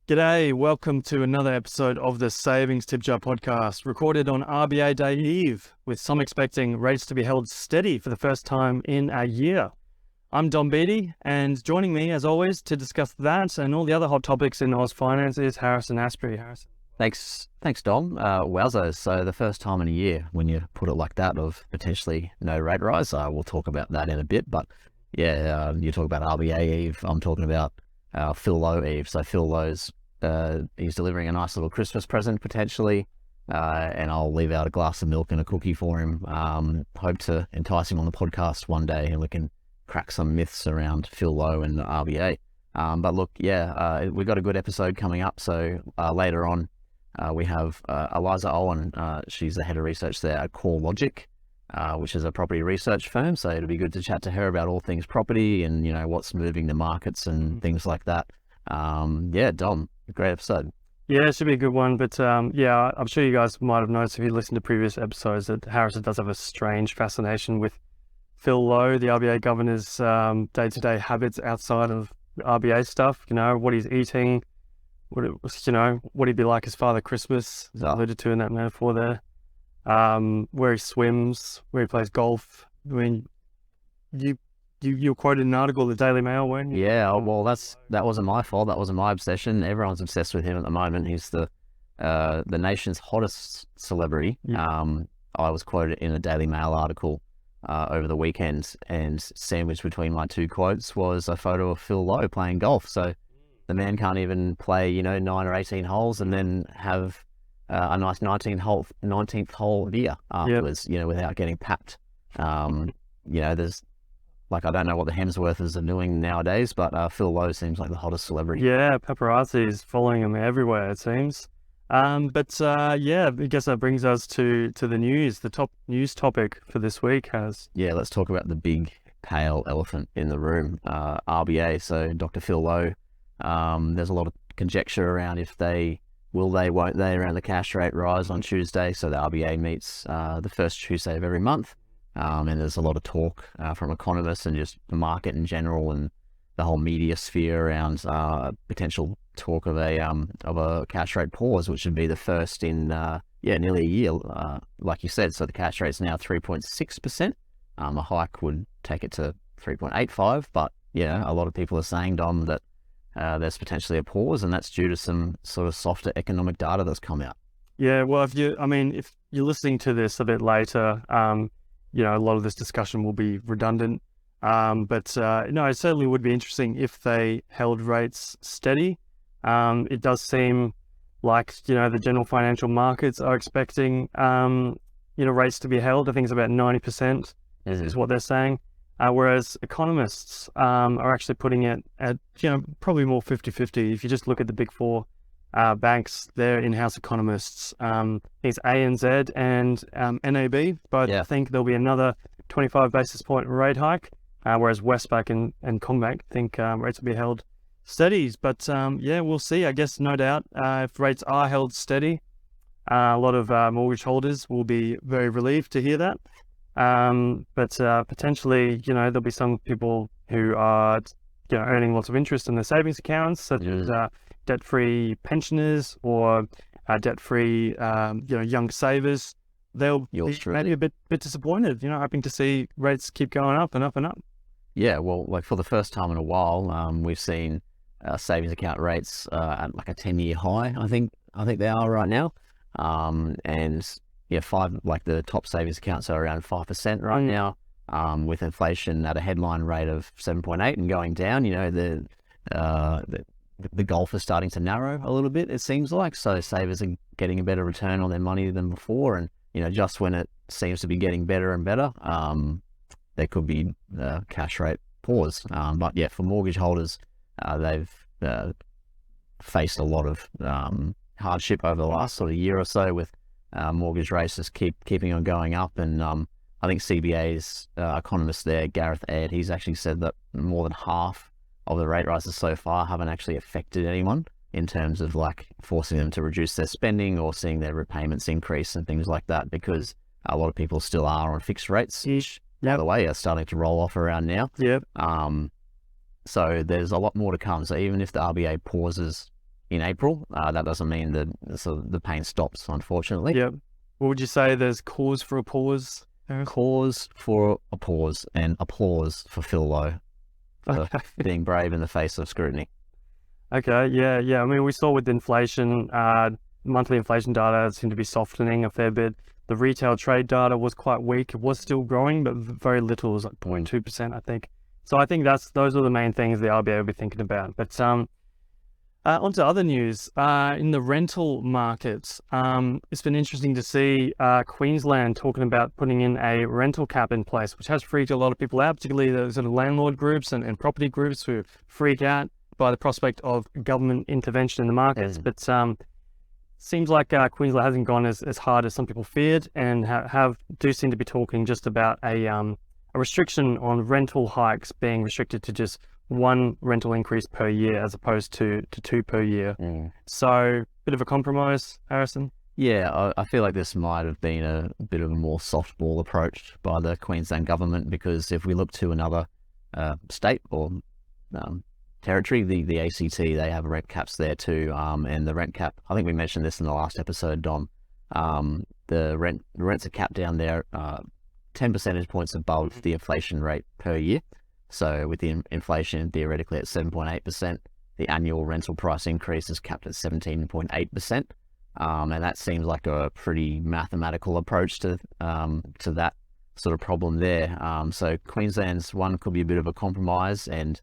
G'day, welcome to another episode of the Savings Tip Jar podcast, recorded on RBA Day Eve, with some expecting rates to be held steady for the first time in a year. I'm Dom Beatty, and joining me, as always, to discuss that and all the other hot topics in Oz finance is Harrison Asprey. Harrison. Thanks, Dom. Wowzers. So the first time in a year, when you put it like that, of potentially no rate rise. We'll talk about that in a bit. But yeah, you talk about RBA Eve. I'm talking about Phil Lowe Eve. So Phil Lowe's, he's delivering a nice little Christmas present potentially, and I'll leave out a glass of milk and a cookie for him. Hope to entice him on the podcast one day, and we can crack some myths around Phil Lowe and the RBA. But look, we've got a good episode coming up. So later on, we have Eliza Owen. She's the head of research there at CoreLogic, which is a property research firm. So it'll be good to chat to her about all things property and, what's moving the markets and things like that. Dom, great episode. Yeah, it should be a good one. But I'm sure you guys might have noticed if you listened to previous episodes that Harrison does have a strange fascination with Phil Lowe, the RBA governor's day-to-day habits outside of RBA stuff. What he's eating, what he'd be like his Father Christmas, as alluded to in that metaphor there. Where he swims, where he plays golf. I mean, you quoted an article in the Daily Mail, weren't you? Yeah, well, that wasn't my fault. That wasn't my obsession. Everyone's obsessed with him at the moment. He's the nation's hottest celebrity. Yeah. I was quoted in a Daily Mail article over the weekend, and sandwiched between my two quotes was a photo of Phil Lowe playing golf. So the man can't even play, 9 or 18 holes and then have a nice 19th hole beer afterwards, without getting papped. There's, I don't know what the Hemsworths are doing nowadays, but Phil Lowe seems like the hottest celebrity. Yeah, paparazzi is following him everywhere, it seems. I guess that brings us to the news. The top news topic for this week has... Yeah, let's talk about the big, pale elephant in the room, RBA. So Dr. Phil Lowe, there's a lot of conjecture around if they will they, won't they, around the cash rate rise on Tuesday. So the RBA meets the first Tuesday of every month. And there's a lot of talk from economists and just the market in general and the whole media sphere around potential talk of a cash rate pause, which would be the first in nearly a year, like you said. So the cash rate's now 3.6%. A hike would take it to 3.85%. But a lot of people are saying, Dom, that there's potentially a pause, and that's due to some sort of softer economic data that's come out. Yeah, well, if you're listening to this a bit later, a lot of this discussion will be redundant. It certainly would be interesting if they held rates steady. It does seem like, the general financial markets are expecting, rates to be held. I think it's about 90% is what they're saying. Whereas economists are actually putting it at, probably more 50-50. If you just look at the big four banks, their in-house economists, it's ANZ and NAB, both think there'll be another 25 basis point rate hike, whereas Westpac and CommBank think rates will be held steady. But we'll see. I guess no doubt if rates are held steady, a lot of mortgage holders will be very relieved to hear that. Potentially, there'll be some people who are, earning lots of interest in their savings accounts, such as debt-free pensioners or debt-free, young savers. They'll be maybe a bit disappointed, hoping to see rates keep going up and up and up. Yeah, well, for the first time in a while, we've seen savings account rates at a 10-year high. I think they are right now, the top savings accounts are around 5% right now, with inflation at a headline rate of 7.8 and going down. The gulf is starting to narrow a little bit, it seems like. So savers are getting a better return on their money than before, and just when it seems to be getting better and better, there could be cash rate pause. For mortgage holders, they've faced a lot of hardship over the last sort of year or so with mortgage rates just keeping on going up. And I think CBA's economist there, Gareth Aird, he's actually said that more than half of the rate rises so far haven't actually affected anyone in terms of forcing them to reduce their spending or seeing their repayments increase and things like that, because a lot of people still are on fixed rates, which, by the way, are starting to roll off around now. Yep. So there's a lot more to come. So even if the RBA pauses in April. That doesn't mean that the pain stops, unfortunately. Yep. What would you say there's cause for a pause, Harris? Cause for a pause and applause for Phil Lowe for being brave in the face of scrutiny. Okay, yeah. I mean, we saw with inflation, monthly inflation data seemed to be softening a fair bit. The retail trade data was quite weak. It was still growing, but very little. It was like 0.2%, I think. So I think those are the main things the RBA will be thinking about. But on to other news. In the rental market, it's been interesting to see Queensland talking about putting in a rental cap in place, which has freaked a lot of people out, particularly the sort of landlord groups and property groups who freak out by the prospect of government intervention in the markets. But seems like Queensland hasn't gone as hard as some people feared, and do seem to be talking just about a restriction on rental hikes being restricted to just one rental increase per year as opposed to two per year. So bit of a compromise, Harrison? Yeah, I feel like this might have been a bit of a more softball approach by the Queensland government, because if we look to another state or territory, the ACT, they have rent caps there too, and the rent cap, I think we mentioned this in the last episode, Dom, the rents are capped down there 10 percentage points above the inflation rate per year. So with the inflation theoretically at 7.8%, the annual rental price increase is capped at 17.8%, and that seems like a pretty mathematical approach to that sort of problem there. So Queensland's one could be a bit of a compromise, and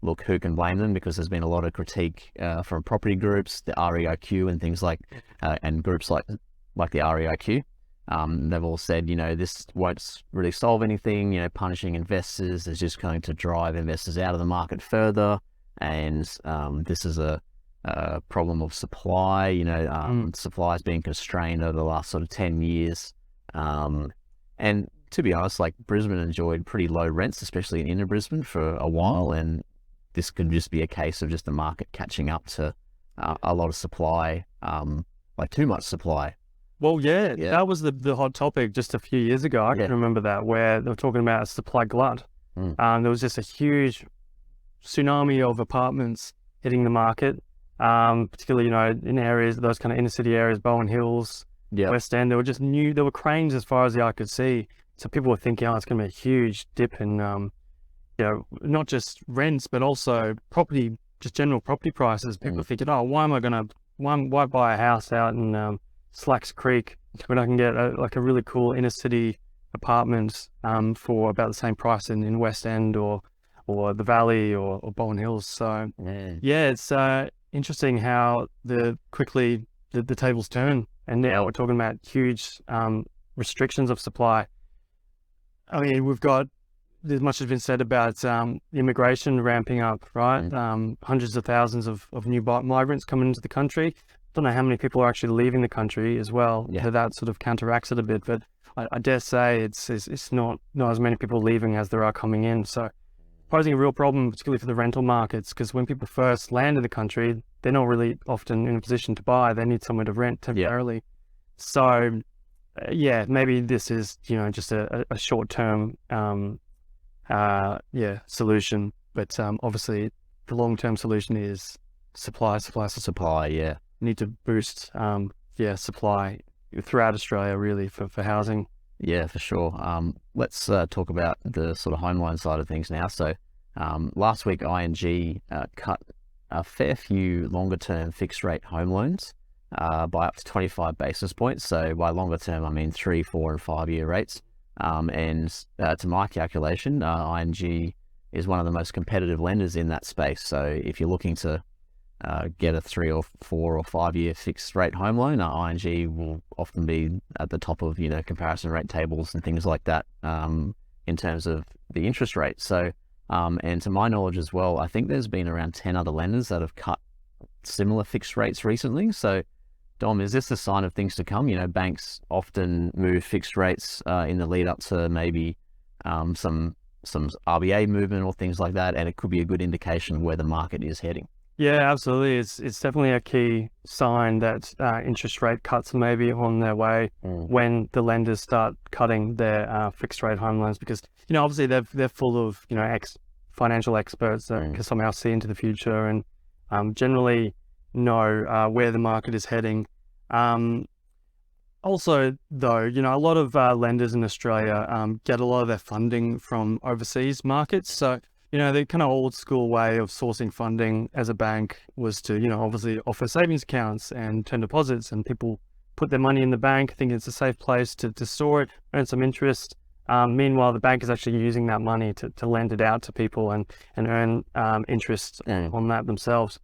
look, who can blame them, because there's been a lot of critique from property groups, the REIQ and things like, and groups like the REIQ. They've all said, this won't really solve anything, punishing investors is just going to drive investors out of the market further. And this is a problem of supply, supply has been constrained over the last sort of 10 years. And to be honest, like Brisbane enjoyed pretty low rents, especially in inner Brisbane for a while. And this could just be a case of just the market catching up to a lot of supply, like too much supply. Well, yeah, that was the hot topic just a few years ago. I can remember that, where they were talking about a supply glut. There was just a huge tsunami of apartments hitting the market, particularly, in areas, those kind of inner city areas, Bowen Hills, West End. There were cranes as far as the eye could see. So people were thinking, it's going to be a huge dip in, not just rents, but also property, just general property prices. People were thinking, why buy a house out in Slacks Creek when I can get a really cool inner city apartment for about the same price in West End or the Valley or Bowen Hills. So it's interesting how quickly the tables turn, and now we're talking about huge restrictions of supply. I mean, there's much has been said about immigration ramping up, right? Hundreds of thousands of new migrants coming into the country. Don't know how many people are actually leaving the country as well. So that sort of counteracts it a bit, but I dare say it's not as many people leaving as there are coming in. So posing a real problem, particularly for the rental markets, because when people first land in the country, they're not really often in a position to buy. They need somewhere to rent temporarily. So maybe this is just a short-term solution, but obviously the long-term solution is supply. Need to boost supply throughout Australia, really, for housing. Yeah, for sure. Let's talk about the sort of home loan side of things now. So last week ING cut a fair few longer term fixed rate home loans by up to 25 basis points. So by longer term, I mean 3, 4 and 5 year rates. And to my calculation, ING is one of the most competitive lenders in that space. So if you're looking to get a 3 or 4 or 5 year fixed rate home loan, ING will often be at the top of comparison rate tables and things like that in terms of the interest rate. So and to my knowledge as well, I think there's been around 10 other lenders that have cut similar fixed rates recently. So Dom, is this a sign of things to come? Banks often move fixed rates in the lead up to maybe some RBA movement or things like that, and it could be a good indication of where the market is heading. Yeah, absolutely. It's definitely a key sign that interest rate cuts may be on their way when the lenders start cutting their fixed rate home loans, because obviously they're full of financial experts that can somehow see into the future, and generally know where the market is heading. Also, though, a lot of lenders in Australia get a lot of their funding from overseas markets. So, the kind of old school way of sourcing funding as a bank was to, obviously offer savings accounts and term deposits, and people put their money in the bank, thinking it's a safe place to store it, earn some interest. Meanwhile, the bank is actually using that money to lend it out to people and earn interest on that themselves.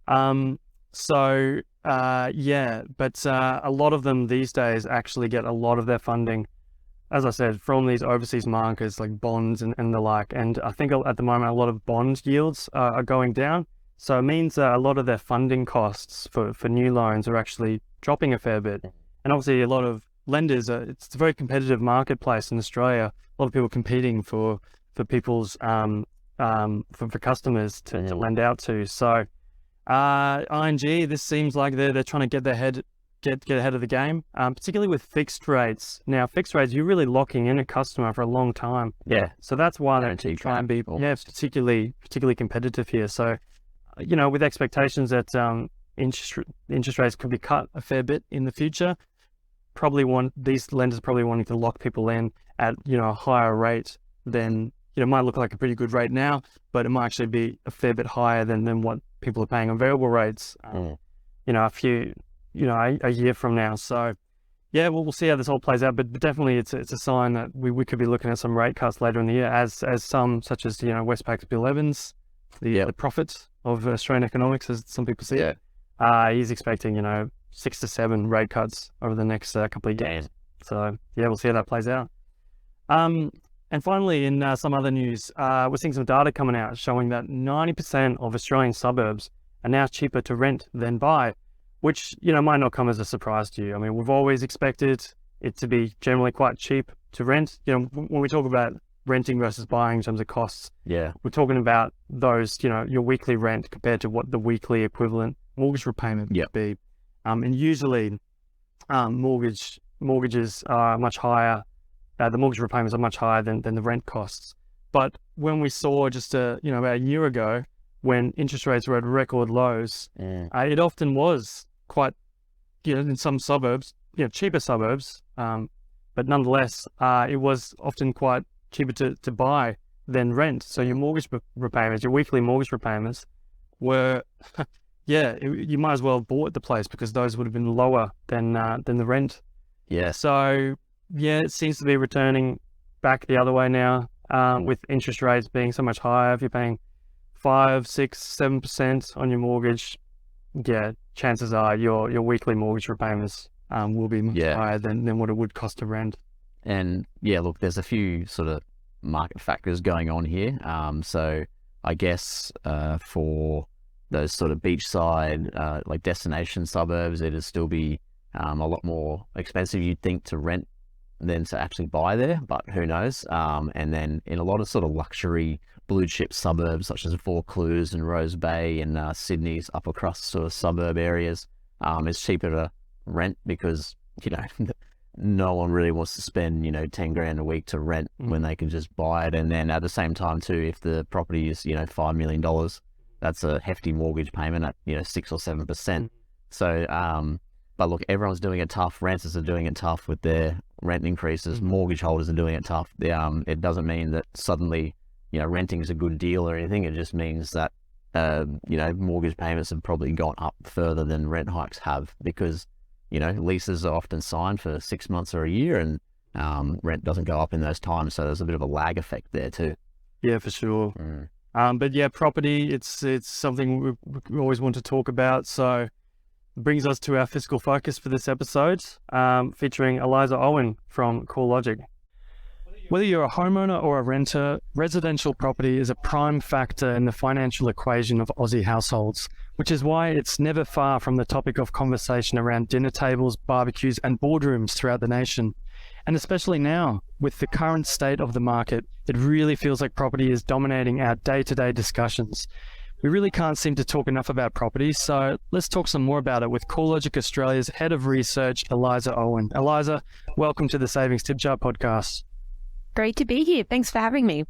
But a lot of them these days actually get a lot of their funding, as I said, from these overseas markets like bonds and the like. And I think at the moment, a lot of bond yields are going down. So it means a lot of their funding costs for new loans are actually dropping a fair bit. And obviously a lot of lenders, it's a very competitive marketplace in Australia. A lot of people competing for people's, for customers to lend out to. So ING, this seems like they're trying to get ahead of the game, particularly with fixed rates. Now, fixed rates, you're really locking in a customer for a long time. Yeah. So that's why they try and be particularly competitive here. So, with expectations that interest rates could be cut a fair bit in the future, these lenders probably wanting to lock people in at a higher rate than it might look like a pretty good rate now, but it might actually be a fair bit higher than what people are paying on variable rates. A year from now. So yeah, we'll see how this all plays out, but definitely it's a sign that we could be looking at some rate cuts later in the year, as some, such as Westpac's Bill Evans, the prophet of Australian economics, as some people see it. He's expecting 6 to 7 rate cuts over the next couple of years. So yeah, we'll see how that plays out. And finally, in some other news, we're seeing some data coming out showing that 90% of Australian suburbs are now cheaper to rent than buy, which, might not come as a surprise to you. I mean, we've always expected it to be generally quite cheap to rent. When we talk about renting versus buying in terms of costs, we're talking about those, your weekly rent compared to what the weekly equivalent mortgage repayment would be. And usually mortgages are much higher. The mortgage repayments are much higher than the rent costs. But when we saw just about a year ago, when interest rates were at record lows, it often was quite, in some suburbs, cheaper suburbs, but nonetheless, it was often quite cheaper to buy than rent. So your mortgage repayments, your weekly mortgage repayments were, you might as well have bought the place because those would have been lower than the rent. Yeah. So it seems to be returning back the other way now, with interest rates being so much higher. If you're paying 5, 6, 7% on your mortgage, chances are your weekly mortgage repayments will be much higher than what it would cost to rent. And look, there's a few sort of market factors going on here. So I guess for those sort of beachside, like destination suburbs, it'd still be a lot more expensive, you'd think, to rent than to actually buy there, but who knows. And then in a lot of sort of luxury blue chip suburbs such as Vaucluse and Rose Bay and Sydney's upper crust sort of suburb areas, it's cheaper to rent because no one really wants to spend 10 grand a week to rent when they can just buy it. And then at the same time too, if the property is $5 million, that's a hefty mortgage payment at 6 or 7%. So but look, everyone's doing it tough. Renters are doing it tough with their rent increases. Mortgage holders are doing it tough. It doesn't mean that suddenly renting is a good deal or anything. It just means that mortgage payments have probably gone up further than rent hikes have, because leases are often signed for 6 months or a year, and rent doesn't go up in those times. So there's a bit of a lag effect there too. Yeah, for sure. But property, it's something we always want to talk about. So brings us to our fiscal focus for this episode, featuring Eliza Owen from CoreLogic. Whether you're a homeowner or a renter, residential property is a prime factor in the financial equation of Aussie households, which is why it's never far from the topic of conversation around dinner tables, barbecues, and boardrooms throughout the nation. And especially now, with the current state of the market, it really feels like property is dominating our day-to-day discussions. We really can't seem to talk enough about property, so let's talk some more about it with CoreLogic Australia's Head of Research, Eliza Owen. Eliza, welcome to the Savings Tip Jar podcast. Great to be here. Thanks for having me.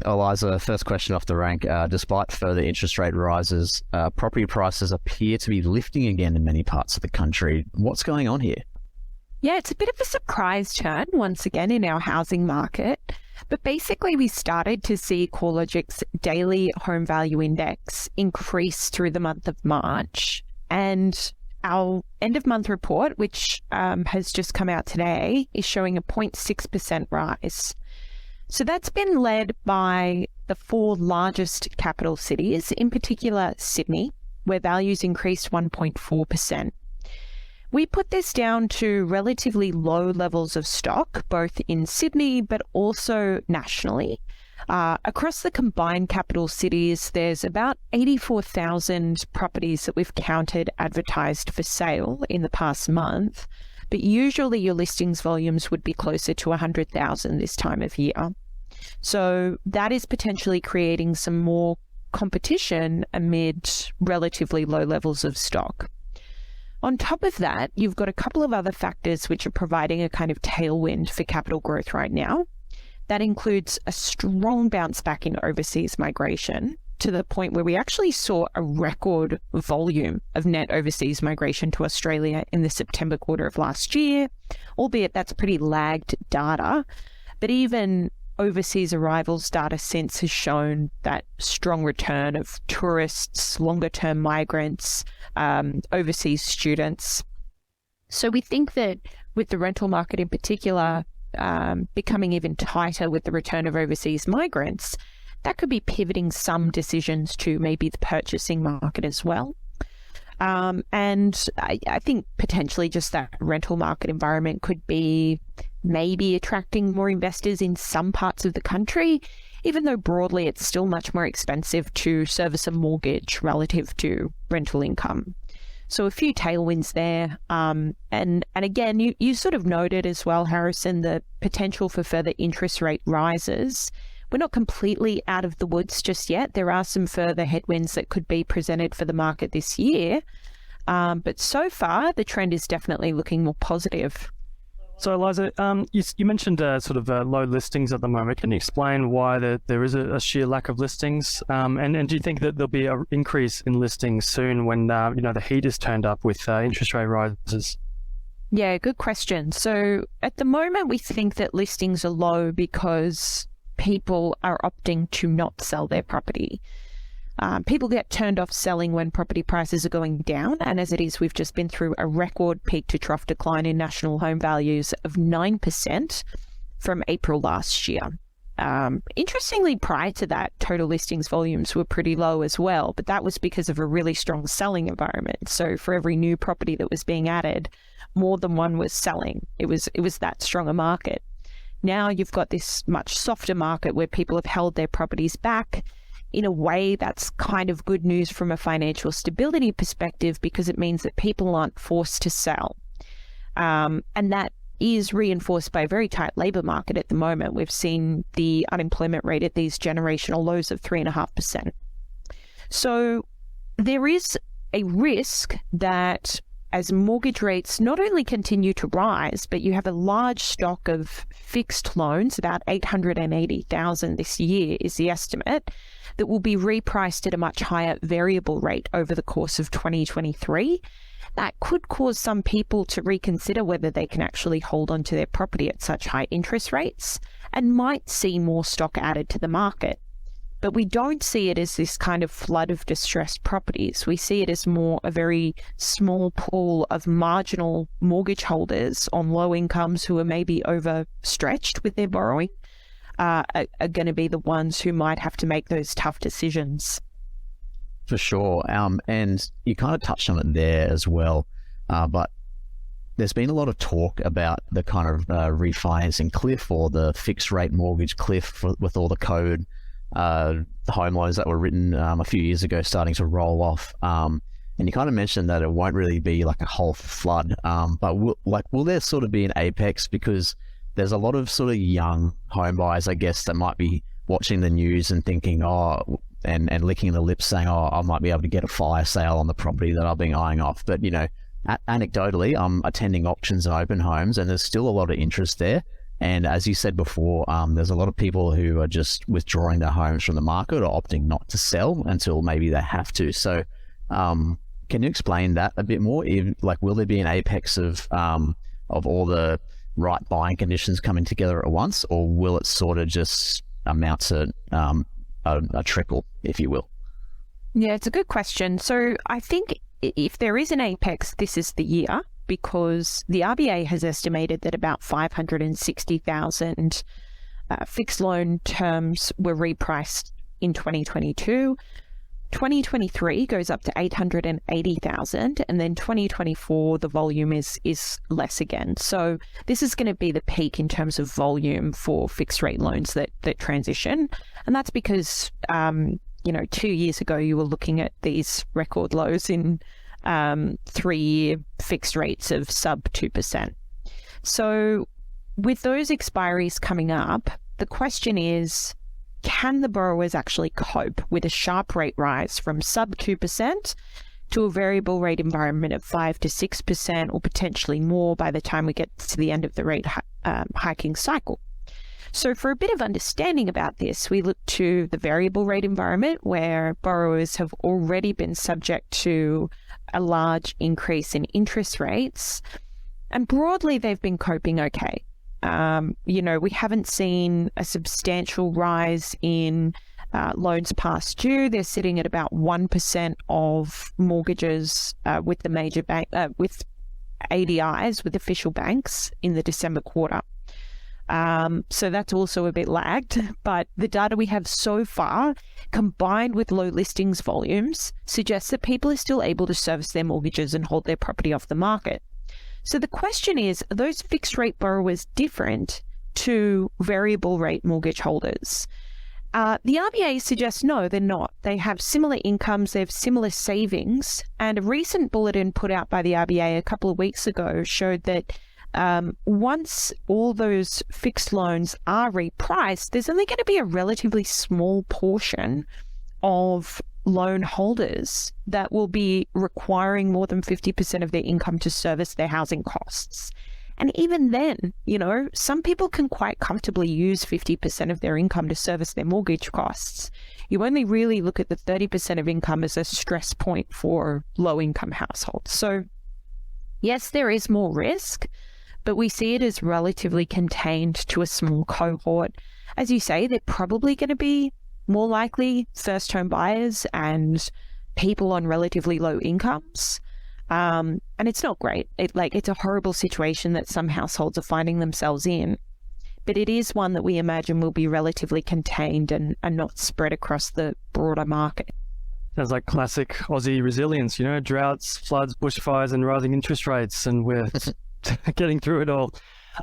Eliza, first question off the rank. Despite further interest rate rises, property prices appear to be lifting again in many parts of the country. What's going on here? Yeah, it's a bit of a surprise turn once again in our housing market. But basically, we started to see CoreLogic's daily home value index increase through the month of March. And our end of month report, which has just come out today, is showing a 0.6% rise. So that's been led by the 4 largest capital cities, in particular Sydney, where values increased 1.4%. We put this down to relatively low levels of stock, both in Sydney but also nationally. Across the combined capital cities, there's about 84,000 properties that we've counted advertised for sale in the past month, but usually your listings volumes would be closer to 100,000 this time of year. So that is potentially creating some more competition amid relatively low levels of stock. On top of that, you've got a couple of other factors which are providing a kind of tailwind for capital growth right now. That includes a strong bounce back in overseas migration, to the point where we actually saw a record volume of net overseas migration to Australia in the September quarter of last year, albeit that's pretty lagged data. But even overseas arrivals data since has shown that strong return of tourists, longer-term migrants, overseas students. So we think that with the rental market in particular becoming even tighter with the return of overseas migrants, that could be pivoting some decisions to maybe the purchasing market as well. And I think potentially just that rental market environment could be maybe attracting more investors in some parts of the country, even though broadly it's still much more expensive to service a mortgage relative to rental income. So a few tailwinds there. And again, you sort of noted as well, Harrison, the potential for further interest rate rises. We're not completely out of the woods just yet. There are some further headwinds that could be presented for the market this year. But so far, the trend is definitely looking more positive. So, Eliza, you mentioned sort of low listings at the moment. Can you explain why there is a sheer lack of listings? And do you think that there'll be an increase in listings soon when the heat is turned up with interest rate rises? Yeah, good question. So at the moment, we think that listings are low because people are opting to not sell their property. People get turned off selling when property prices are going down, and as it is, we've just been through a record peak to trough decline in national home values of 9% from April last year. Interestingly, prior to that, total listings volumes were pretty low as well, but that was because of a really strong selling environment. So for every new property that was being added, more than one was selling. It was that strong a market. Now you've got this much softer market where people have held their properties back. In a way, that's kind of good news from a financial stability perspective, because it means that people aren't forced to sell. And that is reinforced by a very tight labour market at the moment. We've seen the unemployment rate at these generational lows of 3.5%. So there is a risk that as mortgage rates not only continue to rise, but you have a large stock of fixed loans, about 880,000 this year is the estimate, that will be repriced at a much higher variable rate over the course of 2023. That could cause some people to reconsider whether they can actually hold on to their property at such high interest rates, and might see more stock added to the market. But we don't see it as this kind of flood of distressed properties. We see it as more a very small pool of marginal mortgage holders on low incomes who are maybe overstretched with their borrowing, are going to be the ones who might have to make those tough decisions. For sure. And you kind of touched on it there as well. But there's been a lot of talk about the kind of refinancing cliff, or the fixed rate mortgage cliff with all the code home loans that were written a few years ago starting to roll off. And you kind of mentioned that it won't really be like a whole flood. But will there sort of be an apex? Because there's a lot of sort of young home buyers, I guess, that might be watching the news and thinking, and licking the lips saying, I might be able to get a fire sale on the property that I've been eyeing off. But, anecdotally, I'm attending auctions and open homes, and there's still a lot of interest there. And as you said before, there's a lot of people who are just withdrawing their homes from the market or opting not to sell until maybe they have to. So can you explain that a bit more? Like, will there be an apex of all the right buying conditions coming together at once, or will it sort of just amount to a trickle, if you will? Yeah, it's a good question. So I think if there is an apex, this is the year, because the RBA has estimated that about 560,000 fixed loan terms were repriced in 2022. 2023 goes up to 880,000, and then 2024 the volume is less again. So this is going to be the peak in terms of volume for fixed rate loans that transition, and that's because 2 years ago you were looking at these record lows in 3-year fixed rates of sub 2%. So with those expiries coming up, the question is, can the borrowers actually cope with a sharp rate rise from sub 2% to a variable rate environment of 5 to 6% or potentially more by the time we get to the end of the rate hiking cycle? So for a bit of understanding about this, we look to the variable rate environment where borrowers have already been subject to a large increase in interest rates, and broadly they've been coping okay. We haven't seen a substantial rise in loans past due. They're sitting at about 1% of mortgages with the major bank, with ADIs, with official banks in the December quarter. So that's also a bit lagged, but the data we have so far, combined with low listings volumes, suggests that people are still able to service their mortgages and hold their property off the market. So the question is, are those fixed rate borrowers different to variable rate mortgage holders? The RBA suggests no, they're not. They have similar incomes, they have similar savings, and a recent bulletin put out by the RBA a couple of weeks ago showed that once all those fixed loans are repriced, there's only going to be a relatively small portion of loan holders that will be requiring more than 50% of their income to service their housing costs. And even then, some people can quite comfortably use 50% of their income to service their mortgage costs. You only really look at the 30% of income as a stress point for low-income households. So yes, there is more risk, but we see it as relatively contained to a small cohort. As you say, they're probably going to be more likely first home buyers and people on relatively low incomes. And it's not great. It's a horrible situation that some households are finding themselves in, but it is one that we imagine will be relatively contained and not spread across the broader market. Sounds like classic Aussie resilience, droughts, floods, bushfires, and rising interest rates, and we're getting through it all.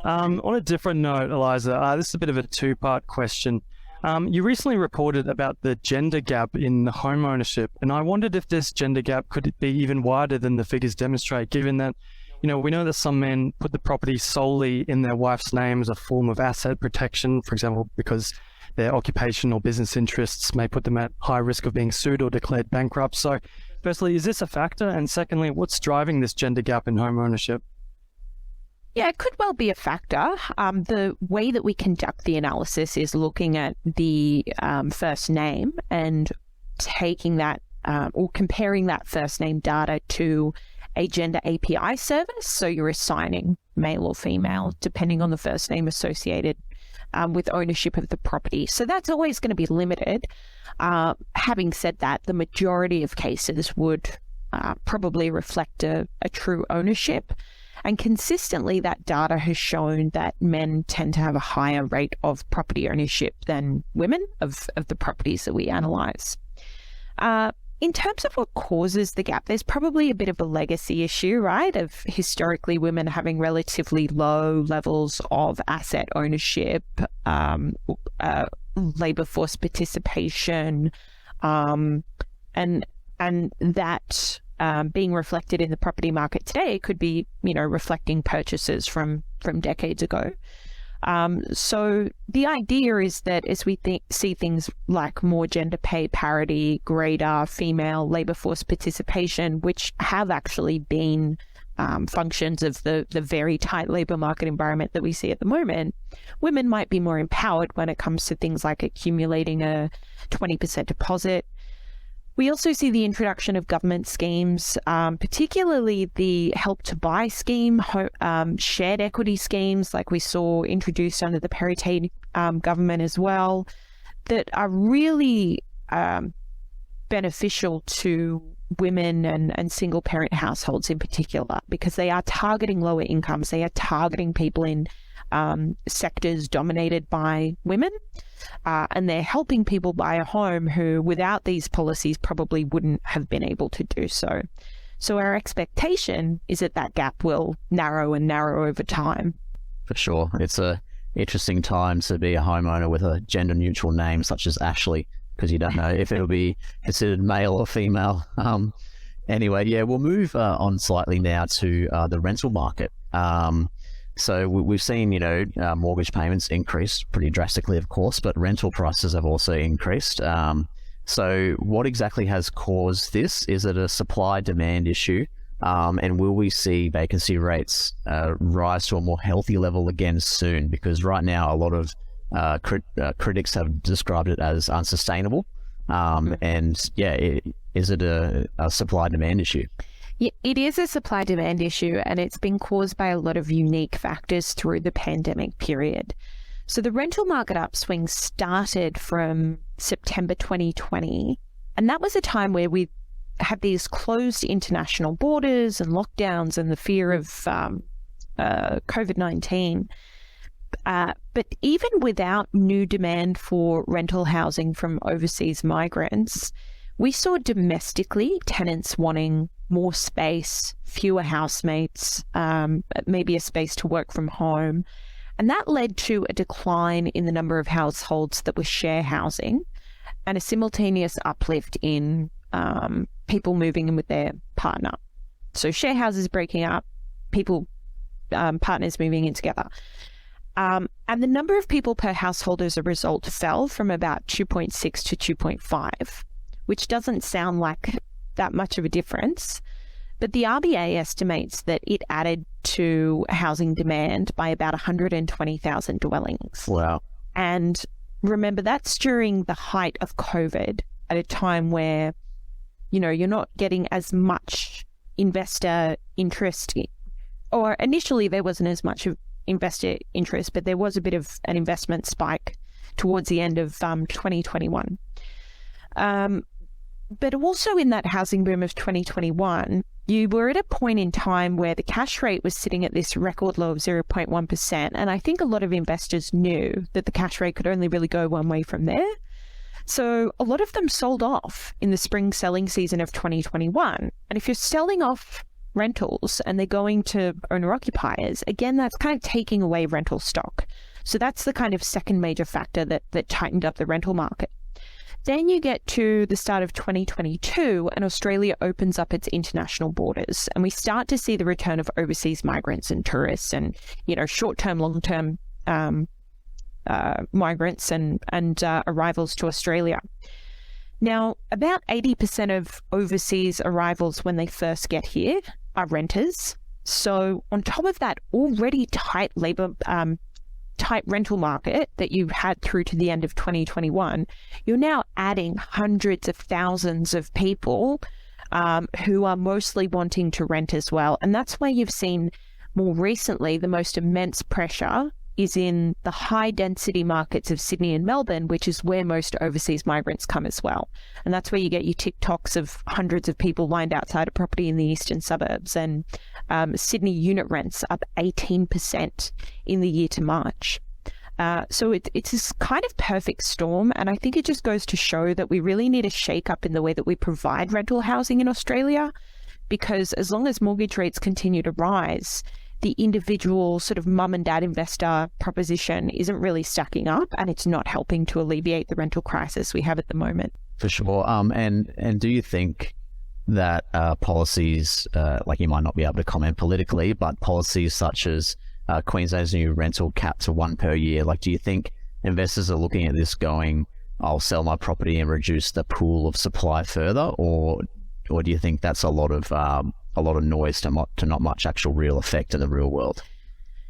On a different note, Eliza, this is a bit of a two-part question. You recently reported about the gender gap in home ownership, and I wondered if this gender gap could be even wider than the figures demonstrate, given that, we know that some men put the property solely in their wife's name as a form of asset protection, for example, because their occupation or business interests may put them at high risk of being sued or declared bankrupt. So, firstly, is this a factor? And secondly, what's driving this gender gap in home ownership? Yeah, it could well be a factor. The way that we conduct the analysis is looking at the first name and taking that or comparing that first name data to a gender API service. So you're assigning male or female depending on the first name associated with ownership of the property. So that's always going to be limited. Having said that, the majority of cases would probably reflect a true ownership. And consistently, that data has shown that men tend to have a higher rate of property ownership than women of the properties that we analyse. In terms of what causes the gap, there's probably a bit of a legacy issue, right, of historically women having relatively low levels of asset ownership, labour force participation, and that being reflected in the property market today could be, reflecting purchases from decades ago. So the idea is that as we see things like more gender pay parity, greater female labour force participation, which have actually been functions of the very tight labour market environment that we see at the moment, women might be more empowered when it comes to things like accumulating a 20% deposit. We also see the introduction of government schemes, particularly the Help to Buy scheme, shared equity schemes like we saw introduced under the Perry government as well, that are really beneficial to women and single parent households in particular, because they are targeting lower incomes. They are targeting people in sectors dominated by women, and they're helping people buy a home who, without these policies, probably wouldn't have been able to do so. So our expectation is that that gap will narrow and narrow over time. For sure. It's a interesting time to be a homeowner with a gender neutral name such as Ashley, because you don't know if it'll be considered male or female. Anyway, yeah, we'll move on slightly now to the rental market. So we've seen, mortgage payments increase pretty drastically, of course, but rental prices have also increased. So what exactly has caused this? Is it a supply-demand issue? And will we see vacancy rates rise to a more healthy level again soon? Because right now, a lot of critics have described it as unsustainable. And yeah, is it a supply-demand issue? Yeah, it is a supply-demand issue, and it's been caused by a lot of unique factors through the pandemic period. So the rental market upswing started from September 2020, and that was a time where we had these closed international borders and lockdowns and the fear of COVID-19. But even without new demand for rental housing from overseas migrants, we saw domestically tenants wanting more space, fewer housemates, maybe a space to work from home. And that led to a decline in the number of households that were share housing and a simultaneous uplift in people moving in with their partner. So share houses breaking up, partners moving in together. And the number of people per household as a result fell from about 2.6 to 2.5, which doesn't sound like that much of a difference. But the RBA estimates that it added to housing demand by about 120,000 dwellings. Wow. And remember, that's during the height of COVID, at a time where, you're not getting as much investor interest, or initially there wasn't as much of investor interest, but there was a bit of an investment spike towards the end of 2021. But also in that housing boom of 2021, you were at a point in time where the cash rate was sitting at this record low of 0.1%. And I think a lot of investors knew that the cash rate could only really go one way from there. So a lot of them sold off in the spring selling season of 2021. And if you're selling off rentals and they're going to owner-occupiers, again, that's kind of taking away rental stock. So that's the kind of second major factor that tightened up the rental market. Then you get to the start of 2022 and Australia opens up its international borders, and we start to see the return of overseas migrants and tourists and, short-term, long-term migrants and arrivals to Australia. Now, about 80% of overseas arrivals when they first get here are renters. So on top of that already tight rental market that you had through to the end of 2021, you're now adding hundreds of thousands of people who are mostly wanting to rent as well. And that's why you've seen more recently the most immense pressure is in the high density markets of Sydney and Melbourne, which is where most overseas migrants come as well. And that's where you get your TikToks of hundreds of people lined outside a property in the eastern suburbs, and Sydney unit rents up 18% in the year to March. So it's this kind of perfect storm, and I think it just goes to show that we really need a shake up in the way that we provide rental housing in Australia, because as long as mortgage rates continue to rise, the individual sort of mum and dad investor proposition isn't really stacking up, and it's not helping to alleviate the rental crisis we have at the moment. For sure. And do you think that policies, like you might not be able to comment politically, but policies such as Queensland's new rental cap to 1 per year. Like, do you think investors are looking at this going, I'll sell my property and reduce the pool of supply further, or do you think that's a lot of noise to not much actual real effect in the real world?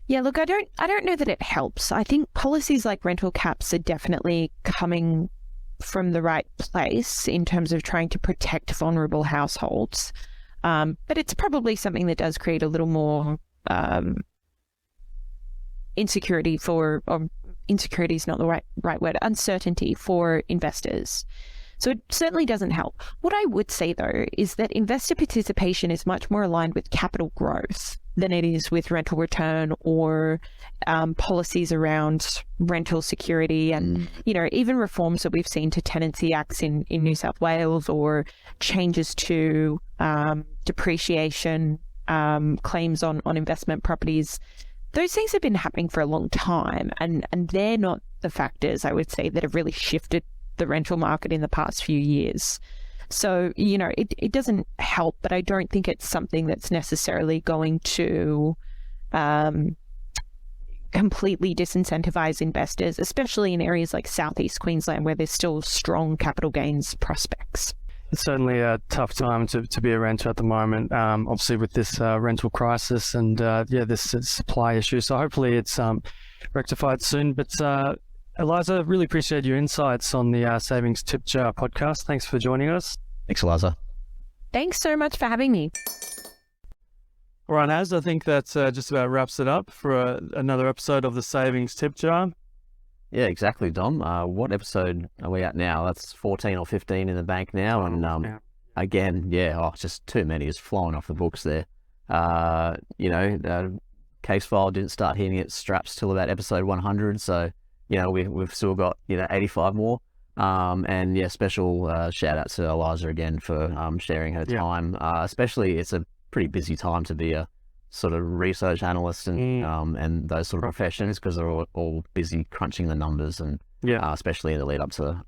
Yeah, look, I don't know that it helps. I think policies like rental caps are definitely coming from the right place in terms of trying to protect vulnerable households. But it's probably something that does create a little more insecurity is not the right word, uncertainty for investors. So it certainly doesn't help. What I would say, though, is that investor participation is much more aligned with capital growth than it is with rental return or policies around rental security and, even reforms that we've seen to tenancy acts in New South Wales or changes to depreciation claims on investment properties. Those things have been happening for a long time, and they're not the factors, I would say, that have really shifted the rental market in the past few years. So, it doesn't help, but I don't think it's something that's necessarily going to completely disincentivize investors, especially in areas like Southeast Queensland, where there's still strong capital gains prospects. It's certainly a tough time to be a renter at the moment, obviously with this rental crisis and this supply issue. So hopefully it's rectified soon. But Eliza, really appreciate your insights on the Savings Tip Jar podcast. Thanks for joining us. Thanks, Eliza. Thanks so much for having me. All right, Az, I think that just about wraps it up for another episode of the Savings Tip Jar. Yeah, exactly, Dom. What episode are we at now? That's 14 or 15 in the bank now. And again, just too many is flowing off the books there. Case file didn't start hitting its straps till about episode 100. So, we've still got, 85 more. Special shout out to Eliza again for sharing her time. Especially, it's a pretty busy time to be a sort of research analyst and those sort of professions, because they're all busy crunching the numbers and especially in the lead up to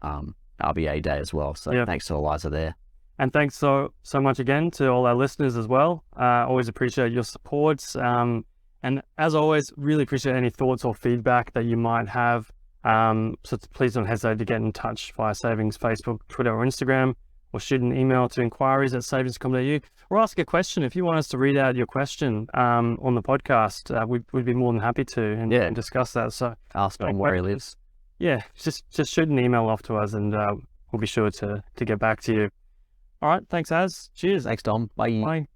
RBA day as well. So thanks to Eliza there. And thanks so much again to all our listeners as well. Always appreciate your support. And as always, really appreciate any thoughts or feedback that you might have. So please don't hesitate to get in touch via Savings Facebook, Twitter or Instagram, or shoot an email to inquiries@savings.com.au, or ask a question. If you want us to read out your question on the podcast, we'd be more than happy to and discuss that. So ask him where he lives. Yeah, just shoot an email off to us and we'll be sure to get back to you. All right, thanks Az. Cheers. Thanks, Dom. Bye. Bye.